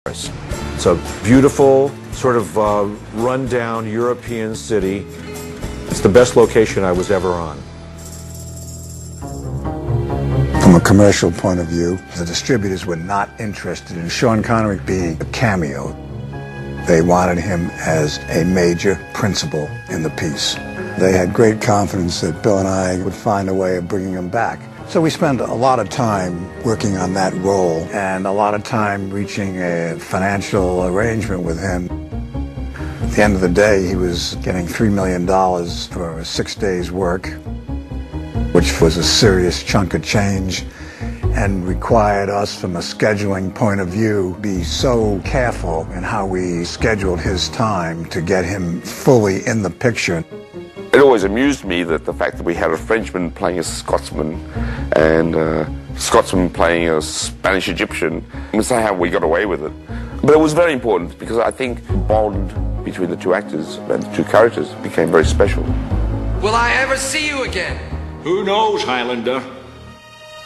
It's a beautiful, sort of run-down European city. It's the best location I was ever on. From a commercial point of view, the distributors were not interested in Sean Connery being a cameo. They wanted him as a major principal in the piece. They had great confidence that Bill and I would find a way of bringing him back. So we spent a lot of time working on that role and a lot of time reaching a financial arrangement with him. At the end of the day, he was getting $3 million for 6 days' work, which was a serious chunk of change and required us, from a scheduling point of view, be so careful in how we scheduled his time to get him fully in the picture. It always amused me that the fact that we had a Frenchman playing a Scotsman and a Scotsman playing a Spanish Egyptian, and somehow we got away with it. But it was very important because I think the bond between the two actors and the two characters became very special. Will I ever see you again? Who knows, Highlander?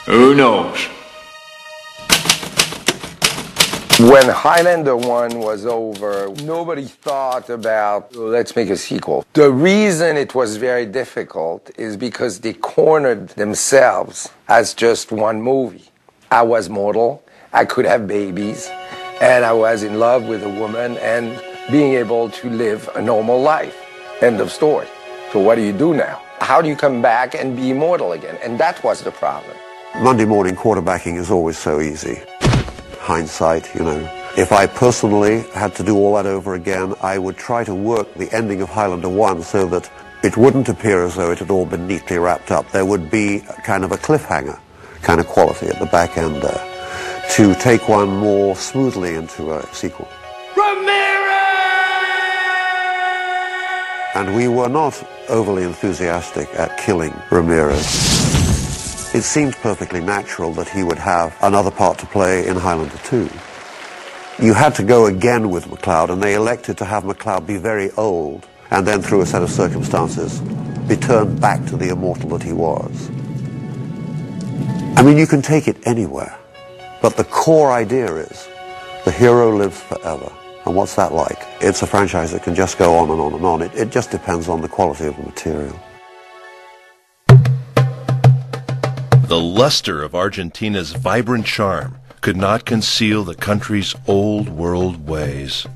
Who knows? When Highlander 1 was over, nobody thought about, let's make a sequel. The reason it was very difficult is because they cornered themselves as just one movie. I was mortal, I could have babies, and I was in love with a woman and being able to live a normal life. End of story. So what do you do now? How do you come back and be immortal again? And that was the problem. Monday morning quarterbacking is always so easy. Hindsight, you know. If I personally had to do all that over again, I would try to work the ending of Highlander 1 so that it wouldn't appear as though it had all been neatly wrapped up. There would be kind of a cliffhanger kind of quality at the back end there to take one more smoothly into a sequel. And we were not overly enthusiastic at killing Ramirez. It seemed perfectly natural that he would have another part to play in Highlander 2. You had to go again with MacLeod, and they elected to have MacLeod be very old, and then through a set of circumstances, be turned back to the immortal that he was. I mean, you can take it anywhere, but the core idea is the hero lives forever. And what's that like? It's a franchise that can just go on and on and on. It just depends on the quality of the material. The luster of Argentina's vibrant charm could not conceal the country's old world ways.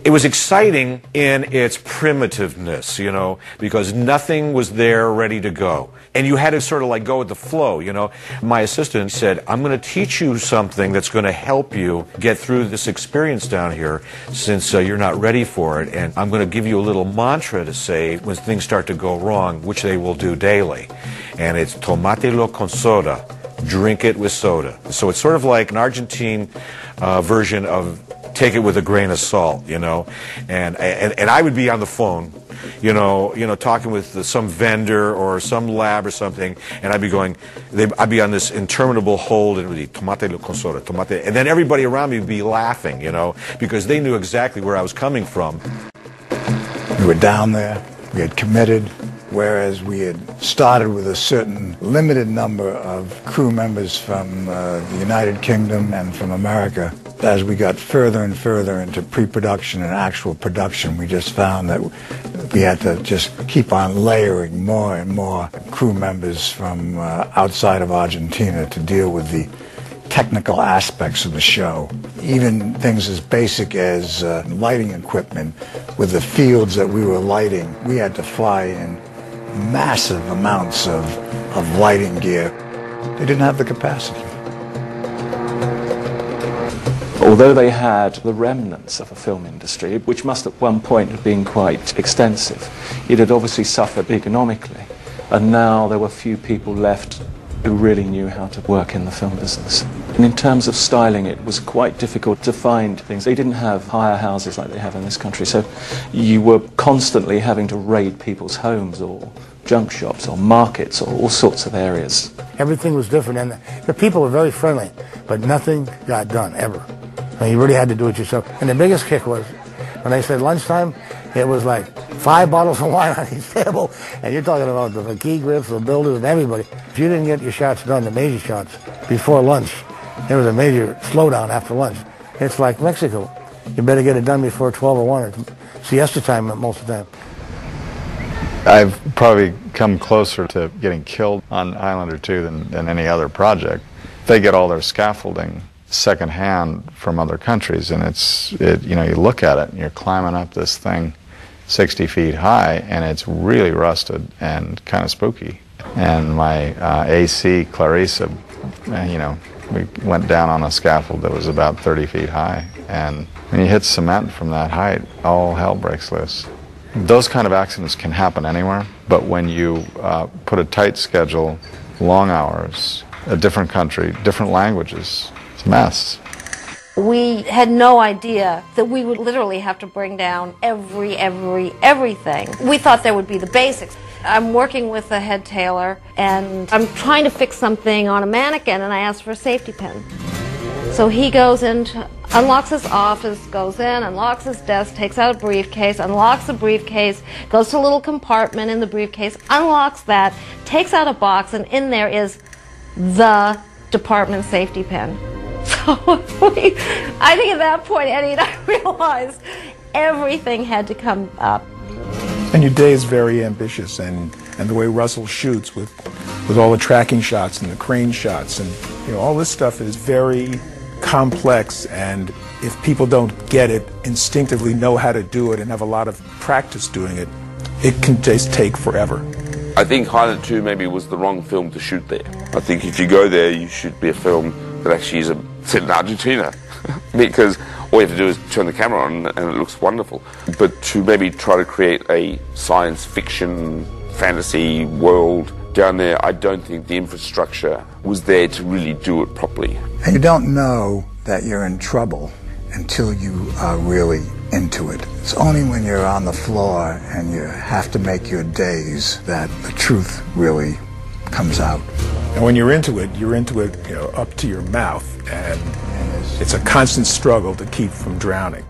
It was exciting in its primitiveness, you know, because nothing was there ready to go. And you had to sort of like go with the flow, you know. My assistant said, I'm going to teach you something that's going to help you get through this experience down here since you're not ready for it. And I'm going to give you a little mantra to say when things start to go wrong, which they will do daily. And it's tomatelo con soda. Drink it with soda. So it's sort of like an Argentine version of take it with a grain of salt, you know. And I would be on the phone, you know, talking with some vendor or some lab or something, and I'd be going, I'd be on this interminable hold, and it would be tomate con soda, tomate, and then everybody around me would be laughing, you know, because they knew exactly where I was coming from. We were down there, we had committed, whereas we had started with a certain limited number of crew members from the United Kingdom and from America. As we got further and further into pre-production and actual production, we just found that we had to just keep on layering more and more crew members from outside of Argentina to deal with the technical aspects of the show. Even things as basic as lighting equipment. With the fields that we were lighting, we had to fly in massive amounts of lighting gear. They didn't have the capacity. Although they had the remnants of a film industry, which must at one point have been quite extensive, it had obviously suffered economically, and now there were few people left who really knew how to work in the film business. And in terms of styling, it was quite difficult to find things. They didn't have hire houses like they have in this country, so you were constantly having to raid people's homes or junk shops or markets or all sorts of areas. Everything was different, and the people were very friendly, but nothing got done, ever. And you really had to do it yourself. And the biggest kick was, when they said lunchtime, it was like 5 bottles of wine on each table, and you're talking about the key grips, the builders, and everybody. If you didn't get your shots done, the major shots, before lunch, there was a major slowdown after lunch. It's like Mexico. You better get it done before 12 or 1. It's siesta time most of the time. I've probably come closer to getting killed on Highlander 2 than any other project. They get all their scaffolding secondhand from other countries, and you know, you look at it and you're climbing up this thing 60 feet high, and it's really rusted and kind of spooky. And my AC Clarissa, you know, we went down on a scaffold that was about 30 feet high, and when you hit cement from that height, all hell breaks loose. Those kind of accidents can happen anywhere, but when you put a tight schedule, long hours, a different country, different languages, it's a mess. We had no idea that we would literally have to bring down everything. We thought there would be the basics. I'm working with a head tailor, and I'm trying to fix something on a mannequin, and I asked for a safety pin. So he goes in, unlocks his office, goes in, unlocks his desk, takes out a briefcase, unlocks the briefcase, goes to a little compartment in the briefcase, unlocks that, takes out a box, and in there is the department safety pin. So I think at that point, Eddie and I realized everything had to come up. And your day is very ambitious, and the way Russell shoots with all the tracking shots and the crane shots, and you know, all this stuff is very complex, and if people don't get it, instinctively know how to do it and have a lot of practice doing it, it can just take forever. I think Highlander 2 maybe was the wrong film to shoot there. I think if you go there, you should be a film that actually is set in Argentina, because all you have to do is turn the camera on and it looks wonderful. But to maybe try to create a science fiction, fantasy world down there, I don't think the infrastructure was there to really do it properly. And you don't know that you're in trouble until you are really into it. It's only when you're on the floor and you have to make your days that the truth really comes out. And when you're into it, you know, up to your mouth, and it's a constant struggle to keep from drowning.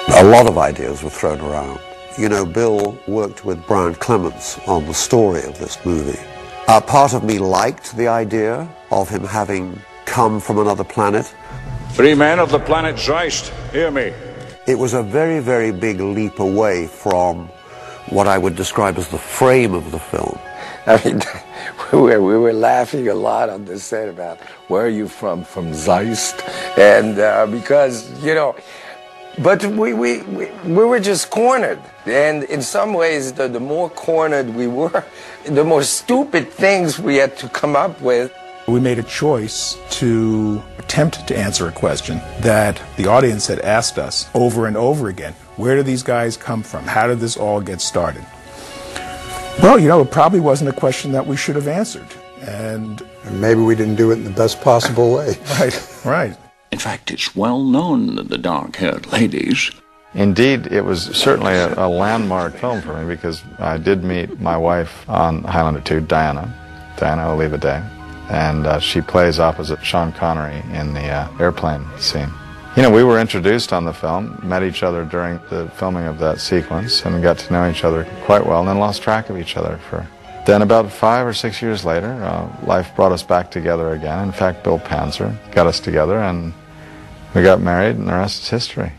A lot of ideas were thrown around. You know, Bill worked with Brian Clements on the story of this movie. Part of me liked the idea of him having come from another planet. 3 men of the planet Zeist, hear me. It was a very, very big leap away from what I would describe as the frame of the film. I mean, we were laughing a lot on the set about, where are you from Zeist? And because, you know, but we were just cornered. And in some ways, the more cornered we were, the more stupid things we had to come up with. We made a choice to attempt to answer a question that the audience had asked us over and over again. Where do these guys come from? How did this all get started? Well, you know, it probably wasn't a question that we should have answered. And maybe we didn't do it in the best possible way. Right. In fact, it's well known that the dark-haired ladies... Indeed, it was certainly a landmark film for me, because I did meet my wife on Highlander 2, Diana Oliva-Day, and she plays opposite Sean Connery in the airplane scene. You know, we were introduced on the film, met each other during the filming of that sequence, and got to know each other quite well, and then lost track of each other for... Then about 5 or 6 years later, life brought us back together again. In fact, Bill Panzer got us together, and we got married, and the rest is history.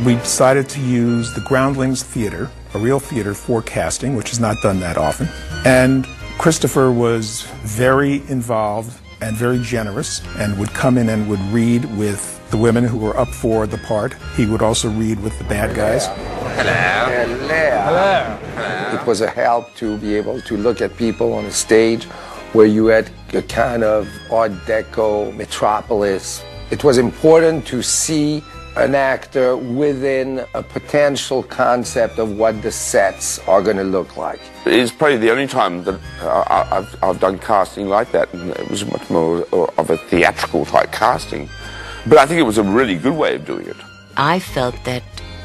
We decided to use the Groundlings Theater, a real theater, for casting, which is not done that often. And Christopher was very involved and very generous, and would come in and would read with the women who were up for the part. He would also read with the bad guys. Hello. It was a help to be able to look at people on a stage where you had a kind of Art Deco metropolis. It was important to see an actor within a potential concept of what the sets are going to look like. It's probably the only time that I've done casting like that, and it was much more of a theatrical type casting. But I think it was a really good way of doing it. I felt that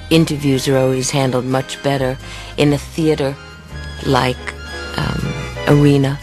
interviews are always handled much better in a theater-like arena.